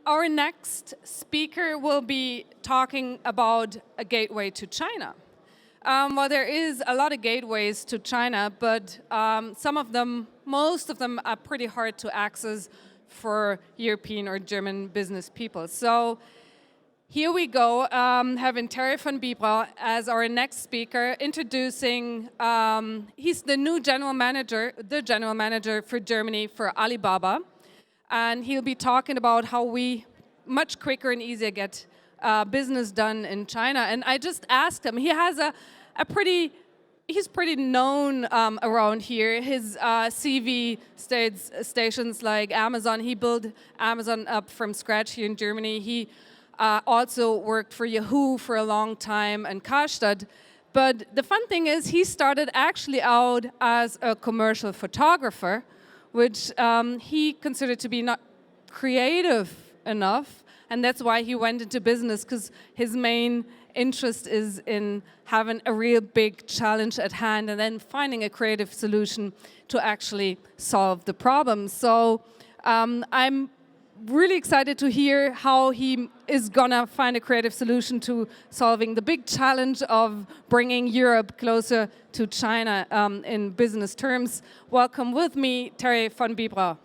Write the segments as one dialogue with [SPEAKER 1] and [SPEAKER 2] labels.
[SPEAKER 1] Our next speaker will be talking about a gateway to China. Well, there is a lot of gateways to China, but most of them are pretty hard to access for European or German business people. So here we go, having Terry van Bibra as our next speaker, introducing, he's the new general manager for Germany for Alibaba. And he'll be talking about how we much quicker and easier get business done in China. And I just asked him, he has he's pretty known around here. His CV stations like Amazon, he built Amazon up from scratch here in Germany. He also worked for Yahoo for a long time and Karstadt. But the fun thing is he started actually out as a commercial photographer, which he considered to be not creative enough. And that's why he went into business, because his main interest is in having a real big challenge at hand and then finding a creative solution to actually solve the problem. So I'm really excited to hear how he is gonna find a creative solution to solving the big challenge of bringing Europe closer to China in business terms. Welcome with me, Terry van Bibra.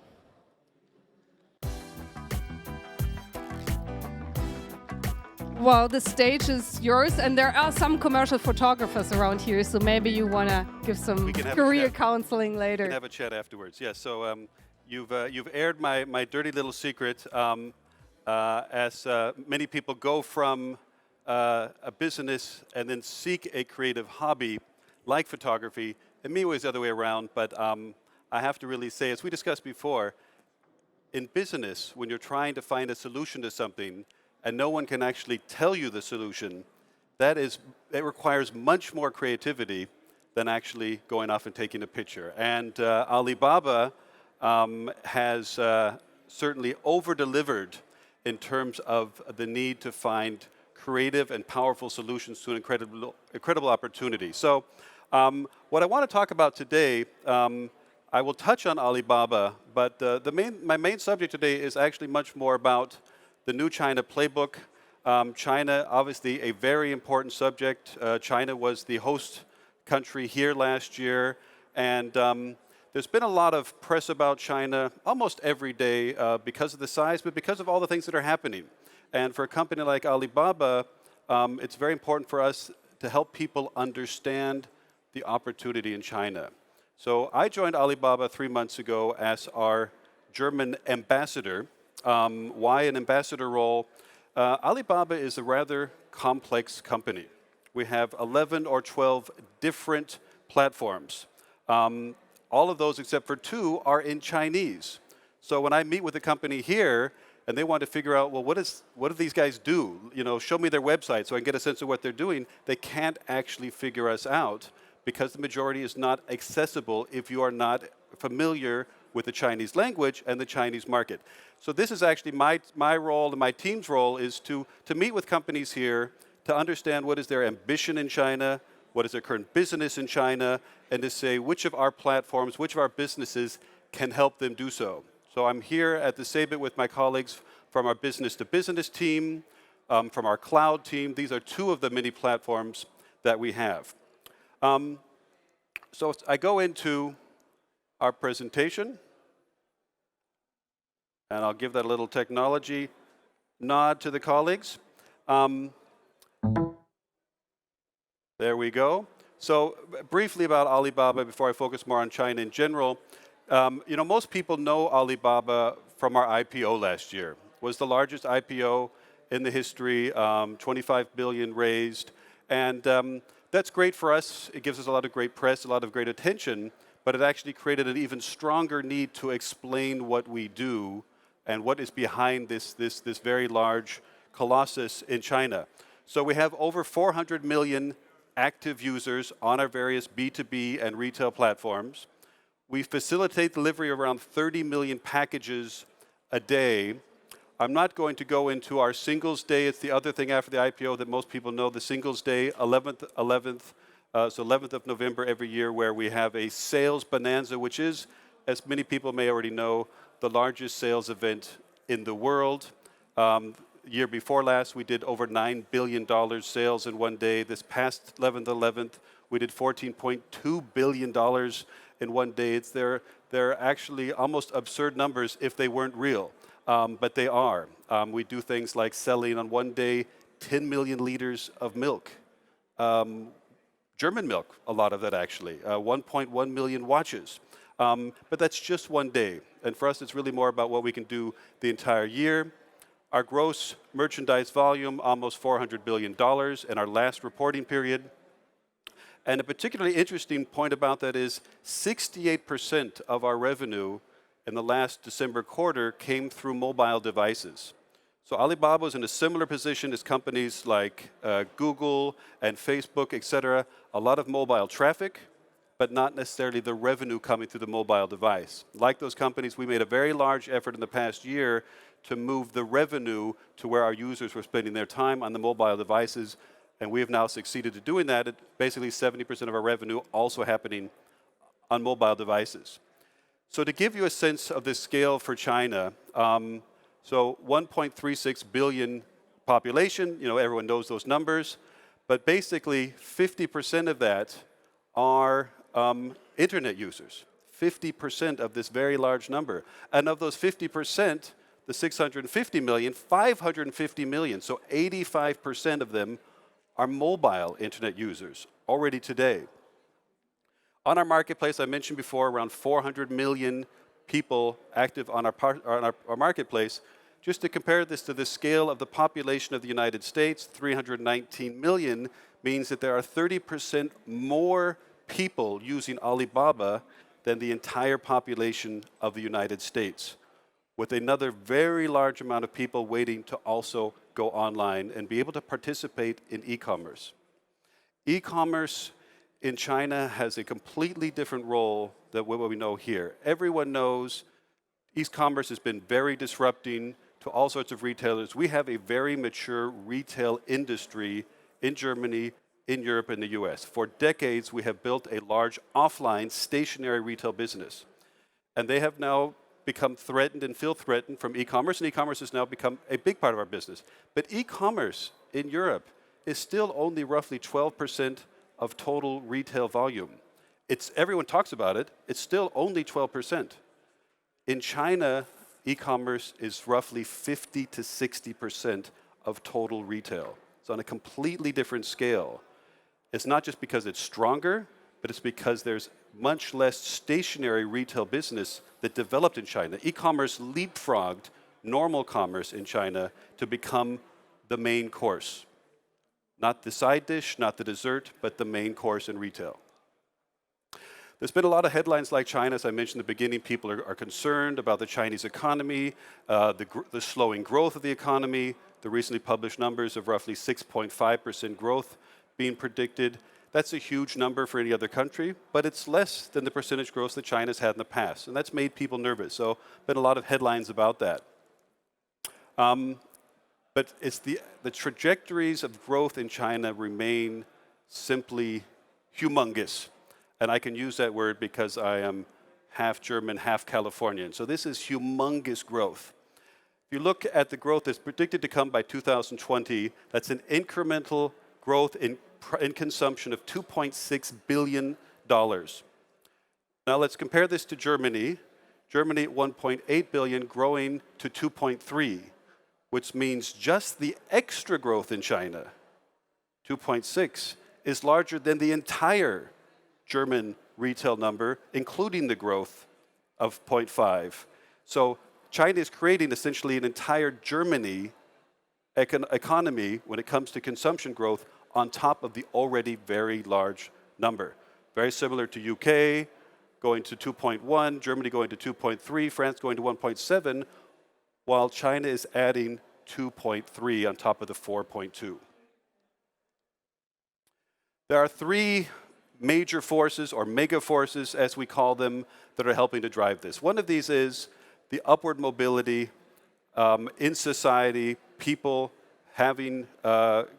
[SPEAKER 1] Well, the stage is yours, and there are some commercial photographers around here, so maybe you want to give some career counseling later.
[SPEAKER 2] We can have a chat afterwards, yes. So you've aired my dirty little secret. As many people go from a business and then seek a creative hobby like photography, and me it was the other way around, but I have to really say, as we discussed before, in business, when you're trying to find a solution to something, and no one can actually tell you the solution, it requires much more creativity than actually going off and taking a picture. And Alibaba has certainly over-delivered in terms of the need to find creative and powerful solutions to an incredible opportunity. So what I want to talk about today, I will touch on Alibaba, but my main subject today is actually much more about the new China playbook. China, obviously a very important subject. China was the host country here last year, and there's been a lot of press about China almost every day because of the size, but because of all the things that are happening. And for a company like Alibaba, it's very important for us to help people understand the opportunity in China. So I joined Alibaba 3 months ago as our German ambassador. Why an ambassador role? Alibaba is a rather complex company. We have 11 or 12 different platforms. All of those except for 2 are in Chinese. So when I meet with a company here and they want to figure out, well, what do these guys do? You know, show me their website so I can get a sense of what they're doing. They can't actually figure us out because the majority is not accessible if you are not familiar with the Chinese language and the Chinese market. So this is actually my role and my team's role is to meet with companies here to understand what is their ambition in China, what is their current business in China, and to say which of our platforms, which of our businesses can help them do so. So I'm here at the CeBIT with my colleagues from our business-to-business team, from our cloud team. These are 2 of the many platforms that we have. So I go into our presentation, and I'll give that a little technology nod to the colleagues. There we go. So briefly about Alibaba before I focus more on China in general. You know, most people know Alibaba from our IPO last year. It was the largest IPO in the history, 25 billion raised. And that's great for us. It gives us a lot of great press, a lot of great attention, but it actually created an even stronger need to explain what we do and what is behind this very large colossus in China. So we have over 400 million active users on our various B2B and retail platforms. We facilitate delivery of around 30 million packages a day. I'm not going to go into our Singles Day. It's the other thing after the IPO that most people know, the Singles Day, 11th of November every year, where we have a sales bonanza, which is, as many people may already know, the largest sales event in the world. Year before last, we did over $9 billion sales in one day. This past 11th, we did $14.2 billion in one day. They're actually almost absurd numbers if they weren't real, but they are. We do things like selling on one day 10 million liters of milk. German milk, a lot of that actually. 1.1 million watches. But that's just one day. And for us, it's really more about what we can do the entire year. Our gross merchandise volume, almost $400 billion in our last reporting period. And a particularly interesting point about that is 68% of our revenue in the last December quarter came through mobile devices. So Alibaba is in a similar position as companies like Google and Facebook, et cetera. A lot of mobile traffic, but not necessarily the revenue coming through the mobile device. Like those companies, we made a very large effort in the past year to move the revenue to where our users were spending their time on the mobile devices, and we have now succeeded at doing that. Basically 70% of our revenue also happening on mobile devices. So to give you a sense of the scale for China, so 1.36 billion population, everyone knows those numbers, but basically 50% of that are internet users. 50% of this very large number. And of those 50%, the 650 million, 550 million, so 85% of them are mobile internet users already today. On our marketplace, I mentioned before, around 400 million people active on our marketplace. Just to compare this to the scale of the population of the United States, 319 million, means that there are 30% more people using Alibaba than the entire population of the United States, with another very large amount of people waiting to also go online and be able to participate in e-commerce. E-commerce in China has a completely different role than what we know here. Everyone knows e-commerce has been very disrupting to all sorts of retailers. We have a very mature retail industry in Germany, in Europe, and the US. For decades, we have built a large offline stationary retail business. And they have now become threatened and feel threatened from e-commerce, and e-commerce has now become a big part of our business. But e-commerce in Europe is still only roughly 12% of total retail volume. Everyone talks about it, it's still only 12%. In China, e-commerce is roughly 50 to 60% of total retail. It's on a completely different scale. It's not just because it's stronger, but it's because there's much less stationary retail business that developed in China. E-commerce leapfrogged normal commerce in China to become the main course. Not the side dish, not the dessert, but the main course in retail. There's been a lot of headlines like China. As I mentioned in the beginning, people are concerned about the Chinese economy, the slowing growth of the economy, the recently published numbers of roughly 6.5% growth being predicted. That's a huge number for any other country, but it's less than the percentage growth that China's had in the past, and that's made people nervous. So, been a lot of headlines about that. But it's the trajectories of growth in China remain simply humongous. And I can use that word because I am half German, half Californian. So this is humongous growth. If you look at the growth that's predicted to come by 2020, that's an incremental growth in consumption of $2.6 billion. Now let's compare this to Germany. Germany at 1.8 billion growing to 2.3, which means just the extra growth in China, 2.6, is larger than the entire German retail number, including the growth of 0.5. So China is creating essentially an entire Germany economy when it comes to consumption growth on top of the already very large number. Very similar to UK going to 2.1, Germany going to 2.3, France going to 1.7, while China is adding 2.3 on top of the 4.2. There are three major forces, or mega forces as we call them, that are helping to drive this. One of these is the upward mobility in society, people having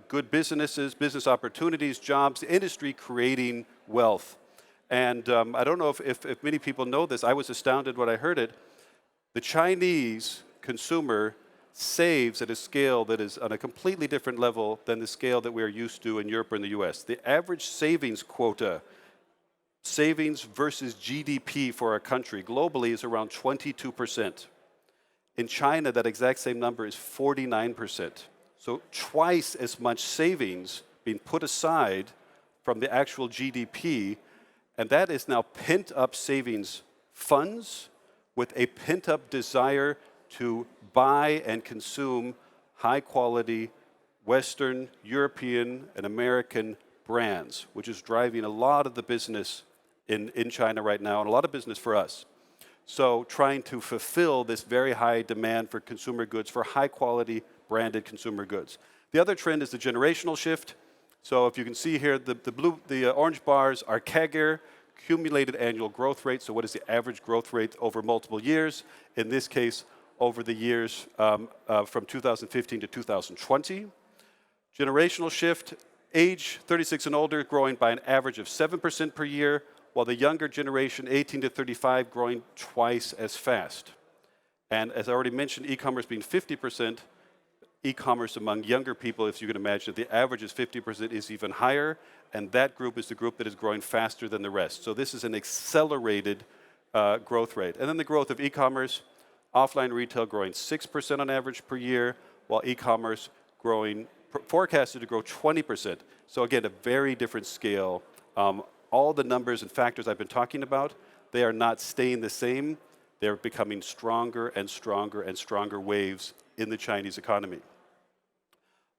[SPEAKER 2] good businesses, business opportunities, jobs, industry creating wealth. And I don't know if many people know this. I was astounded when I heard it. The Chinese consumer saves at a scale that is on a completely different level than the scale that we are used to in Europe or in the US. The average savings quota, savings versus GDP for a country globally, is around 22%. In China, that exact same number is 49%. So twice as much savings being put aside from the actual GDP, and that is now pent-up savings funds with a pent-up desire to buy and consume high-quality Western, European, and American brands, which is driving a lot of the business in China right now, and a lot of business for us. So trying to fulfill this very high demand for consumer goods, for high-quality branded consumer goods. The other trend is the generational shift. So if you can see here, the orange bars are CAGR, cumulated annual growth rate. So what is the average growth rate over multiple years? In this case, over the years from 2015 to 2020. Generational shift, age 36 and older, growing by an average of 7% per year, while the younger generation, 18 to 35, growing twice as fast. And as I already mentioned, e-commerce being 50%, e-commerce among younger people, if you can imagine, the average is 50%, is even higher, and that group is the group that is growing faster than the rest. So this is an accelerated growth rate. And then the growth of e-commerce, offline retail growing 6% on average per year, while e-commerce growing, forecasted to grow 20%. So again, a very different scale. All the numbers and factors I've been talking about, they are not staying the same. They're becoming stronger and stronger and stronger waves in the Chinese economy.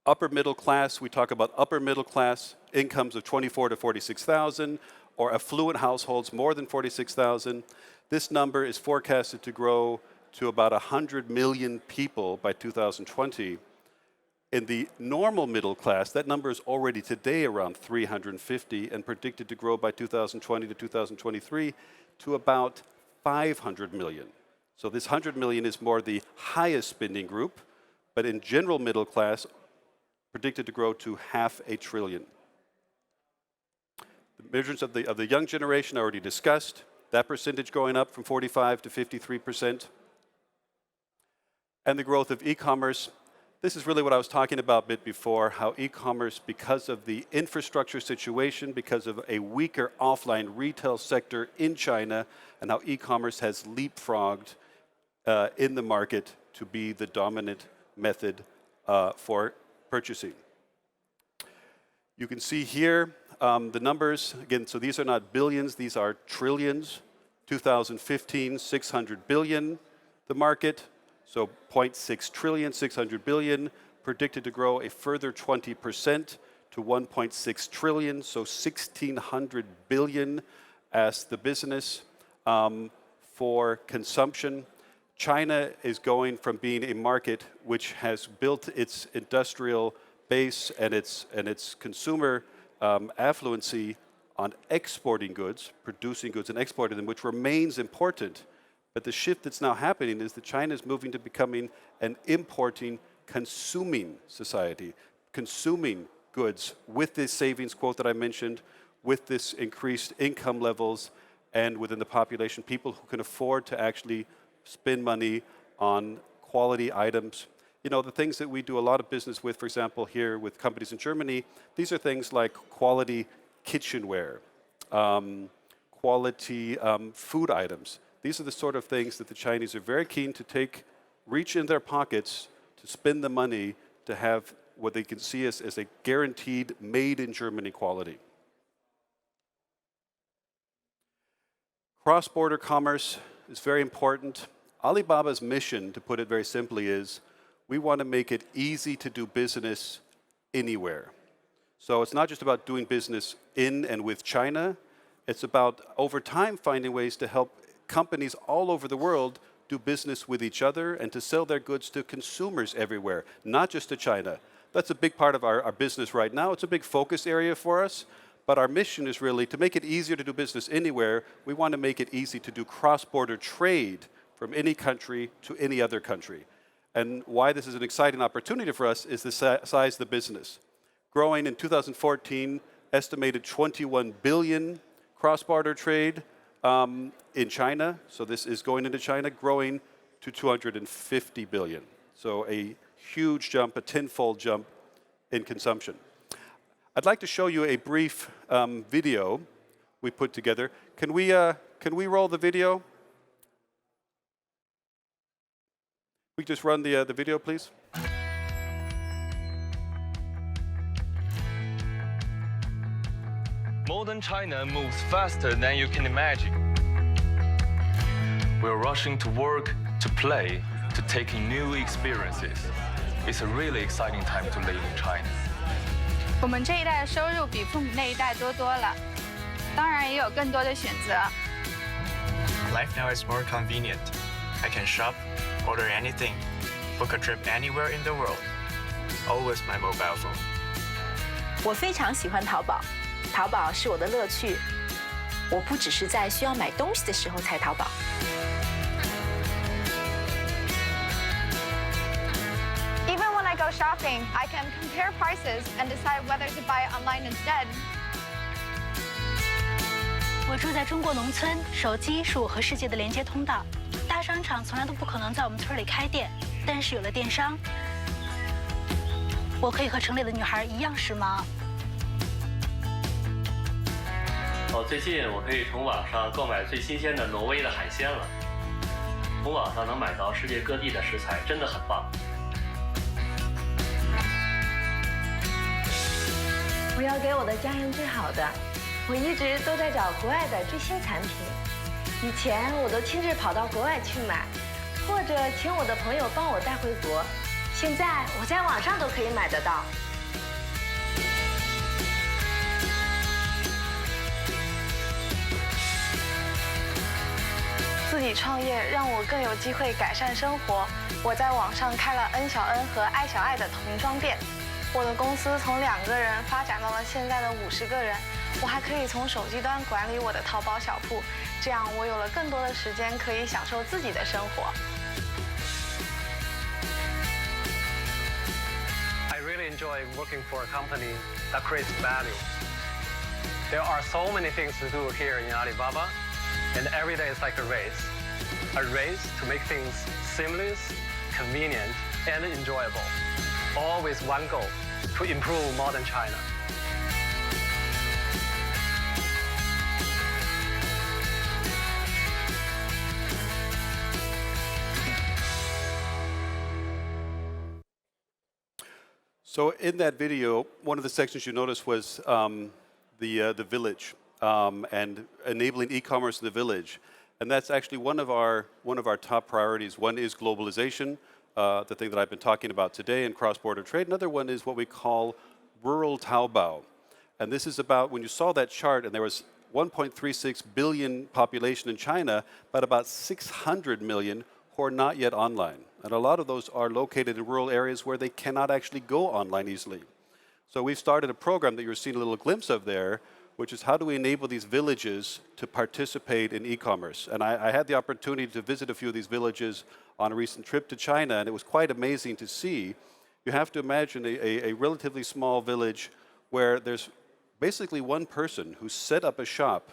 [SPEAKER 2] Upper middle class, we talk about upper middle class incomes of 24 to 46,000, or affluent households more than 46,000. This number is forecasted to grow to about 100 million people by 2020. In the normal middle class, that number is already today around 350 and predicted to grow by 2020 to 2023 to about 500 million. So this 100 million is more the highest spending group, but in general middle class, predicted to grow to $500 billion. The measures of the young generation I already discussed, that percentage going up from 45 to 53%. And the growth of e-commerce, this is really what I was talking about a bit before, how e-commerce, because of the infrastructure situation, because of a weaker offline retail sector in China, and how e-commerce has leapfrogged in the market to be the dominant method for purchasing. You can see here the numbers. Again, so these are not billions, these are trillions. 2015, 600 billion, the market. So 0.6 trillion, 600 billion, predicted to grow a further 20% to 1.6 trillion, so 1,600 billion as the business for consumption. China is going from being a market which has built its industrial base and its consumer affluency on exporting goods, producing goods and exporting them, which remains important. But the shift that's now happening is that China is moving to becoming an importing, consuming society, consuming goods with this savings quote that I mentioned, with this increased income levels, and within the population, people who can afford to actually spend money on quality items. You know, the things that we do a lot of business with, for example, here with companies in Germany, these are things like quality kitchenware, quality food items. These are the sort of things that the Chinese are very keen to reach in their pockets to spend the money to have what they can see as a guaranteed made in Germany quality. Cross-border commerce is very important. Alibaba's mission, to put it very simply, is we want to make it easy to do business anywhere. So it's not just about doing business in and with China. It's about, over time, finding ways to help companies all over the world do business with each other and to sell their goods to consumers everywhere, not just to China. That's a big part of our business right now. It's a big focus area for us. But our mission is really to make it easier to do business anywhere. We want to make it easy to do cross-border trade from any country to any other country. And why this is an exciting opportunity for us is the size of the business. Growing in 2014, estimated 21 billion cross-border trade in China. So this is going into China, growing to 250 billion. So a huge jump, a tenfold jump in consumption. I'd like to show you a brief video we put together. Can we roll the video? We just run the video, please.
[SPEAKER 3] Modern China moves faster than you can imagine. We're rushing to work, to play, to take in new experiences. It's a really exciting time to live in China.
[SPEAKER 4] 我们这一代的收入比父母那一代多了，当然也有更多的选择。
[SPEAKER 5] Life now is more convenient. I can shop, order anything, book a trip anywhere in the world, all with my mobile phone.
[SPEAKER 6] 我非常喜欢淘宝，淘宝是我的乐趣。我不只是在需要买东西的时候才淘宝。
[SPEAKER 4] Even when I go shopping, I can compare prices and decide whether to buy online instead.
[SPEAKER 7] 我住在中国农村，手机是我和世界的连接通道。大商场从来都不可能在我们村里开店，但是有了电商，我可以和城里的女孩一样时髦。
[SPEAKER 8] 最近我可以从网上购买最新鲜的挪威的海鲜了。从网上能买到世界各地的食材，真的很棒。
[SPEAKER 9] 我要给我的家人最好的，我一直都在找国外的最新产品。以前我都亲自跑到国外去买，或者请我的朋友帮我带回国。现在我在网上都可以买得到。
[SPEAKER 4] 自己创业让我更有机会改善生活。我在网上开了N小N和I小爱的童装店。我的公司从2个人发展到了现在的50个人。我还可以从手机端管理我的淘宝小铺，这样我有了更多的时间可以享受自己的生活。
[SPEAKER 10] I really enjoy working for a company that creates value. There are so many things to do here in Alibaba, and every day is like a race to make things seamless, convenient, and enjoyable, all with one goal, to improve modern China.
[SPEAKER 2] So in that video, one of the sections you noticed was the village and enabling e-commerce in the village, and that's actually one of our top priorities. One is globalization, the thing that I've been talking about today, and cross-border trade. Another one is what we call rural Taobao, and this is about when you saw that chart, and there was 1.36 billion population in China, but about 600 million who are not yet online. And a lot of those are located in rural areas where they cannot actually go online easily. So we've started a program that you're seeing a little glimpse of there, which is how do we enable these villages to participate in e-commerce. And I had the opportunity to visit a few of these villages on a recent trip to China, and it was quite amazing to see. You have to imagine a relatively small village where there's basically one person who set up a shop.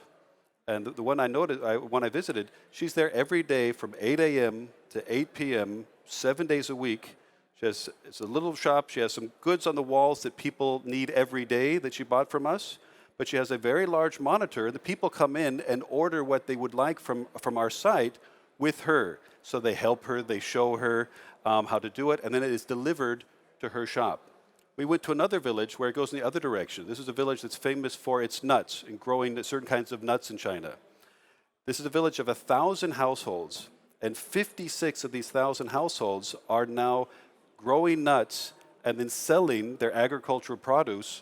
[SPEAKER 2] And the one I noticed, when I visited, she's there every day from 8 a.m. to 8 p.m., 7 days a week. It's a little shop. She has some goods on the walls that people need every day that she bought from us. But she has a very large monitor. The people come in and order what they would like from our site with her. So they help her, they show her how to do it, and then it is delivered to her shop. We went to another village where it goes in the other direction. This is a village that's famous for its nuts and growing certain kinds of nuts in China. This is a village of 1,000 households, and 56 of these 1,000 households are now growing nuts and then selling their agricultural produce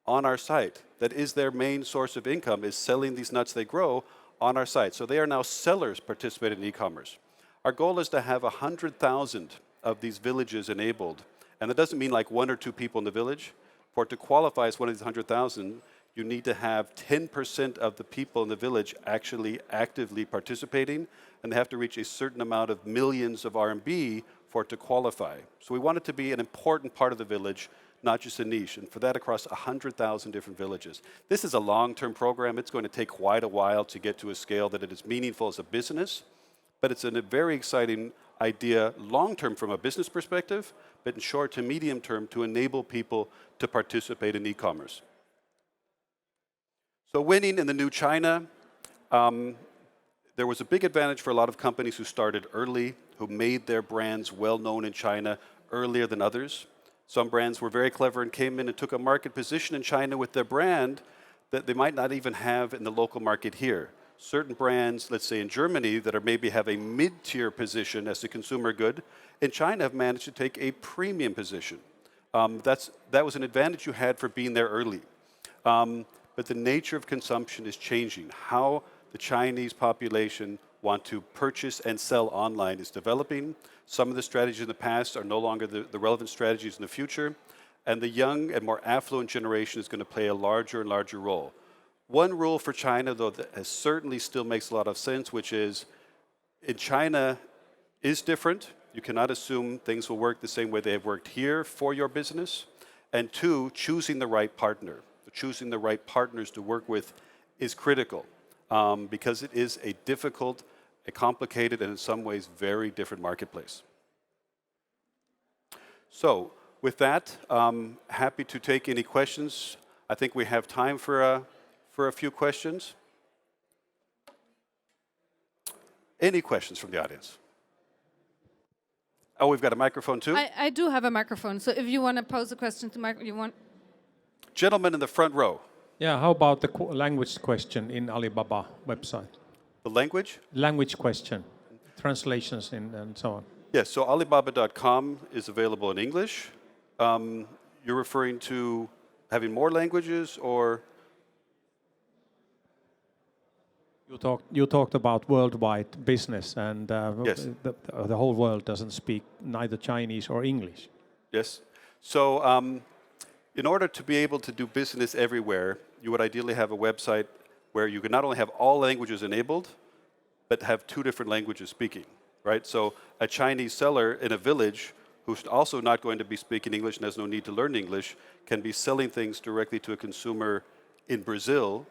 [SPEAKER 2] on our site. That is their main source of income, is selling these nuts they grow on our site. So they are now sellers participating in e-commerce. Our goal is to have 100,000 of these villages enabled. And that doesn't mean like 1 or 2 people in the village. For it to qualify as one of these 100,000, you need to have 10% of the people in the village actually actively participating, and they have to reach a certain amount of millions of RMB for it to qualify. So we want it to be an important part of the village, not just a niche, and for that across 100,000 different villages. This is a long-term program. It's going to take quite a while to get to a scale that it is meaningful as a business, but it's a very exciting idea long-term from a business perspective, but in short to medium term to enable people to participate in e-commerce. So winning in the new China, there was a big advantage for a lot of companies who started early, who made their brands well known in China earlier than others. Some brands were very clever and came in and took a market position in China with their brand that they might not even have in the local market here. Certain brands, let's say in Germany, that are maybe have a mid-tier position as a consumer good, in China have managed to take a premium position. That was an advantage you had for being there early. But the nature of consumption is changing. How the Chinese population want to purchase and sell online is developing. Some of the strategies in the past are no longer the relevant strategies in the future. And the young and more affluent generation is going to play a larger and larger role. One rule for China, though, that certainly still makes a lot of sense, which is in China is different. You cannot assume things will work the same way they have worked here for your business. And two, choosing the right partner. Choosing the right partners to work with is critical because it is a difficult, a complicated, and in some ways very different marketplace. So with that, happy to take any questions. I think we have time for a few questions. Any questions from the audience? Oh, we've got a microphone too?
[SPEAKER 1] I do have a microphone, so if you want to pose a question to you want...
[SPEAKER 2] Gentleman in the front row.
[SPEAKER 11] Yeah, how about the language question in Alibaba website?
[SPEAKER 2] The language?
[SPEAKER 11] Language question, translations and so on.
[SPEAKER 2] Yes, so Alibaba.com is available in English. You're referring to having more languages or?
[SPEAKER 11] You talked about worldwide business and
[SPEAKER 2] yes.
[SPEAKER 11] the whole world doesn't speak neither Chinese or English.
[SPEAKER 2] Yes. So in order to be able to do business everywhere, you would ideally have a website where you could not only have all languages enabled, but have two different languages speaking, right? So a Chinese seller in a village who's also not going to be speaking English and has no need to learn English can be selling things directly to a consumer in Brazil,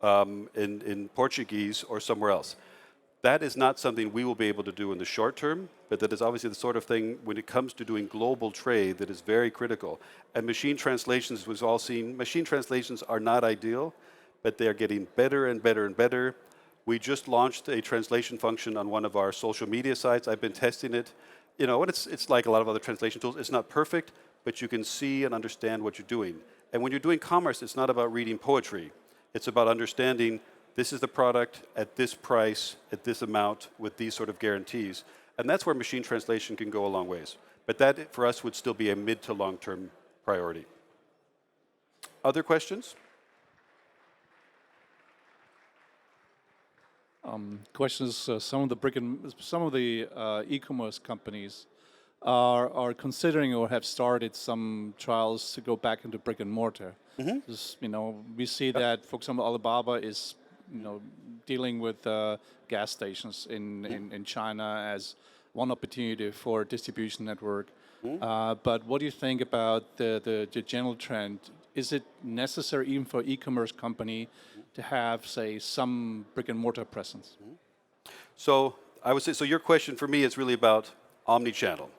[SPEAKER 2] in Portuguese, or somewhere else. That is not something we will be able to do in the short term, but that is obviously the sort of thing when it comes to doing global trade that is very critical. And machine translations, we've all seen, machine translations are not ideal, but they are getting better and better and better. We just launched a translation function on one of our social media sites. I've been testing it. You know, and it's like a lot of other translation tools. It's not perfect, but you can see and understand what you're doing. And when you're doing commerce, it's not about reading poetry. It's about understanding this is the product at this price, at this amount, with these sort of guarantees. And that's where machine translation can go a long ways. But that, for us, would still be a mid to long-term priority. Other questions?
[SPEAKER 12] Questions. Some of the e-commerce companies are considering or have started some trials to go back into brick and mortar. Mm-hmm. Just, we see that, for example, Alibaba is dealing with gas stations in China as one opportunity for a distribution network. But what do you think about the general trend? Is it necessary even for e-commerce company to have, say, some brick and mortar presence?
[SPEAKER 2] So I would say, so your question for me is really about omni-channel.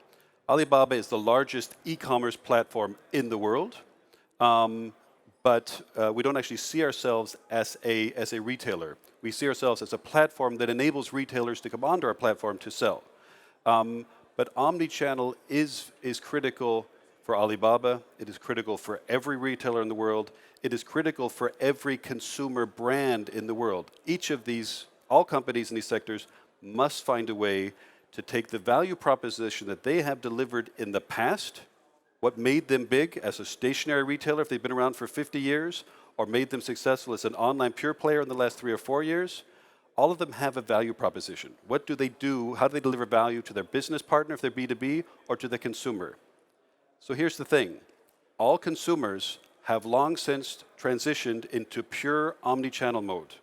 [SPEAKER 2] Alibaba is the largest e-commerce platform in the world. But we don't actually see ourselves as a retailer. We see ourselves as a platform that enables retailers to come onto our platform to sell. But omni-channel is critical for Alibaba. It is critical for every retailer in the world. It is critical for every consumer brand in the world. Each of these, all companies in these sectors must find a way to take the value proposition that they have delivered in the past, what made them big as a stationary retailer if they've been around for 50 years, or made them successful as an online pure player in the last 3 or 4 years, all of them have a value proposition. What do they do? How do they deliver value to their business partner if they're B2B, or to the consumer? So here's the thing. All consumers have long since transitioned into pure omni-channel mode.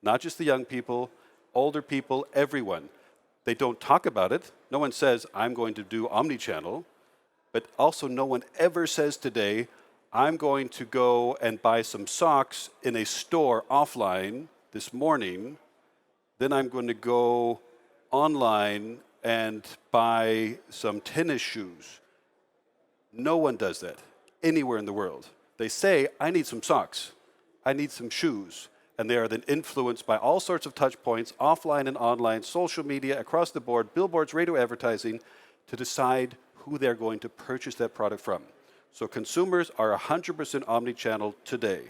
[SPEAKER 2] Not just the young people, older people, everyone. They don't talk about it. No one says, I'm going to do omni-channel. But also no one ever says today, I'm going to go and buy some socks in a store offline this morning. Then I'm going to go online and buy some tennis shoes. No one does that anywhere in the world. They say, I need some socks, I need some shoes, and they are then influenced by all sorts of touch points, offline and online, social media, across the board, billboards, radio advertising, to decide who they're going to purchase that product from. So consumers are 100% omni-channel today,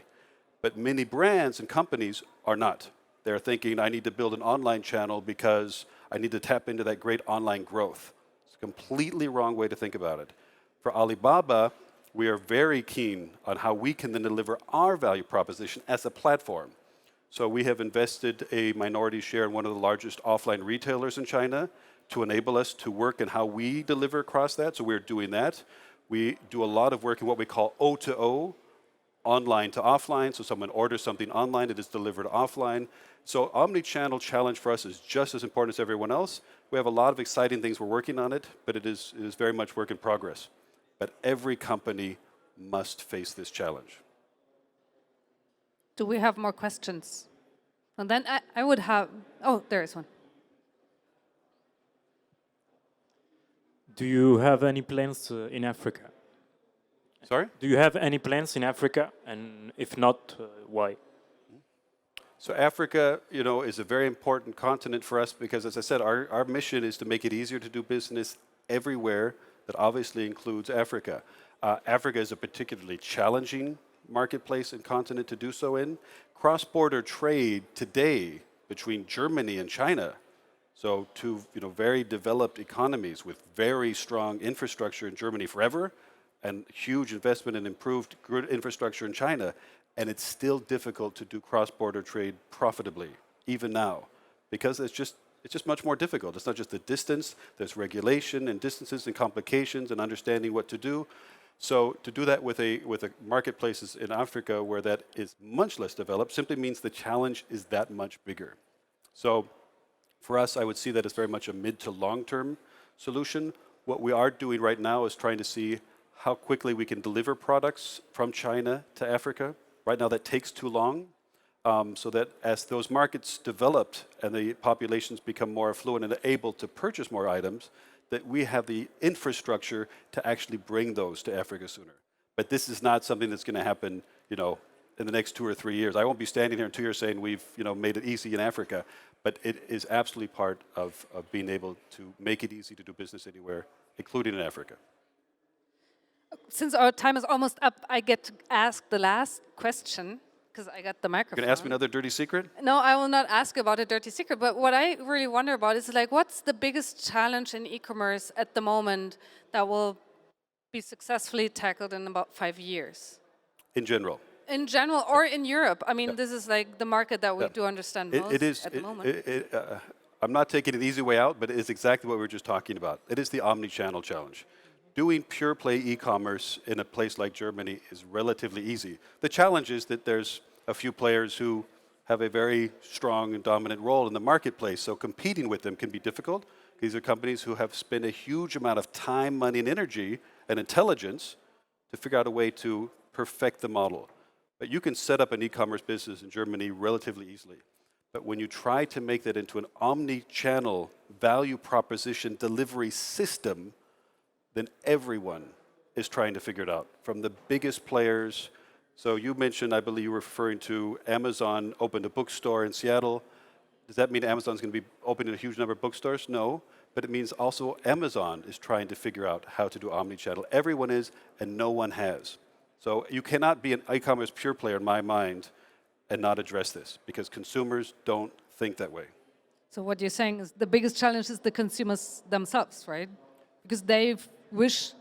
[SPEAKER 2] but many brands and companies are not. They're thinking, I need to build an online channel because I need to tap into that great online growth. It's a completely wrong way to think about it. For Alibaba, we are very keen on how we can then deliver our value proposition as a platform. So we have invested a minority share in one of the largest offline retailers in China to enable us to work in how we deliver across that. So we're doing that. We do a lot of work in what we call O2O, online to offline. So someone orders something online, it is delivered offline. So omni-channel challenge for us is just as important as everyone else. We have a lot of exciting things we're working on it, but it is very much work in progress. But every company must face this challenge.
[SPEAKER 1] Do we have more questions? And then I would have, oh, there is one.
[SPEAKER 13] Do you have any plans in Africa?
[SPEAKER 2] Sorry?
[SPEAKER 13] Do you have any plans in Africa? And if not, why?
[SPEAKER 2] So Africa, is a very important continent for us because, as I said, our mission is to make it easier to do business everywhere. That obviously includes Africa. Africa is a particularly challenging marketplace and continent to do so in. Cross-border trade today between Germany and China, so two very developed economies with very strong infrastructure in Germany forever, and huge investment in improved good infrastructure in China, and it's still difficult to do cross-border trade profitably, even now, because it's just much more difficult. It's not just the distance, there's regulation and distances and complications and understanding what to do. So to do that with a marketplaces in Africa where that is much less developed simply means the challenge is that much bigger. So for us, I would see that as very much a mid to long-term solution. What we are doing right now is trying to see how quickly we can deliver products from China to Africa. Right now that takes too long. So that as those markets developed and the populations become more affluent and able to purchase more items, that we have the infrastructure to actually bring those to Africa sooner. But this is not something that's going to happen, in the next 2 or 3 years. I won't be standing here in 2 years saying we've, made it easy in Africa, but it is absolutely part of being able to make it easy to do business anywhere, including in Africa.
[SPEAKER 1] Since our time is almost up, I get to ask the last question. Because I got the microphone.
[SPEAKER 2] You're going to ask me another dirty secret?
[SPEAKER 1] No, I will not ask about a dirty secret. But what I really wonder about is what's the biggest challenge in e-commerce at the moment that will be successfully tackled in about 5 years?
[SPEAKER 2] In general.
[SPEAKER 1] In general, or in Europe. I mean, this is the market that we do understand most at the moment.
[SPEAKER 2] I'm not taking an easy way out, but it is exactly what we were just talking about. It is the omni-channel challenge. Doing pure play e-commerce in a place like Germany is relatively easy. The challenge is that there's a few players who have a very strong and dominant role in the marketplace, so competing with them can be difficult. These are companies who have spent a huge amount of time, money, and energy and intelligence to figure out a way to perfect the model. But you can set up an e-commerce business in Germany relatively easily. But when you try to make that into an omni-channel value proposition delivery system, then everyone is trying to figure it out, from the biggest players. So you mentioned, I believe you were referring to Amazon opened a bookstore in Seattle. Does that mean Amazon's going to be opening a huge number of bookstores? No, but it means also Amazon is trying to figure out how to do omni-channel. Everyone is, and no one has. So you cannot be an e-commerce pure player, in my mind, and not address this, because consumers don't think that way.
[SPEAKER 1] So what you're saying is the biggest challenge is the consumers themselves, right? Because they wish...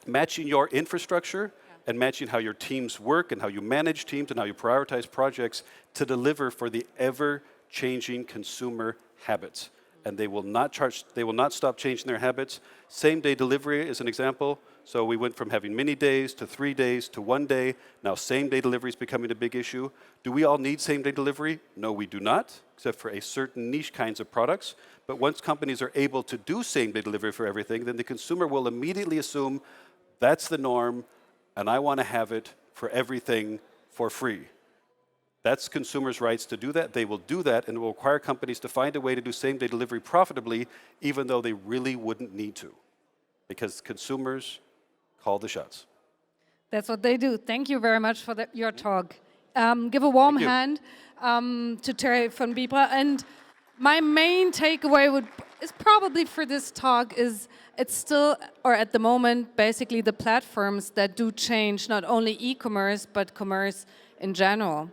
[SPEAKER 2] Matching your infrastructure and matching how your teams work and how you manage teams and how you prioritize projects to deliver for the ever-changing consumer habits. And they will not stop changing their habits. Same-day delivery is an example. So we went from having many days to 3 days to 1 day. Now same-day delivery is becoming a big issue. Do we all need same-day delivery? No, we do not, except for a certain niche kinds of products. But once companies are able to do same-day delivery for everything, then the consumer will immediately assume that's the norm, and I want to have it for everything for free. That's consumers' rights to do that. They will do that, and it will require companies to find a way to do same-day delivery profitably, even though they really wouldn't need to, because consumers call the shots.
[SPEAKER 1] That's what they do. Thank you very much for your talk. Give a warm hand to Terry von Bibra. And my main takeaway is probably for this talk is it's still, or at the moment, basically the platforms that do change not only e-commerce, but commerce in general.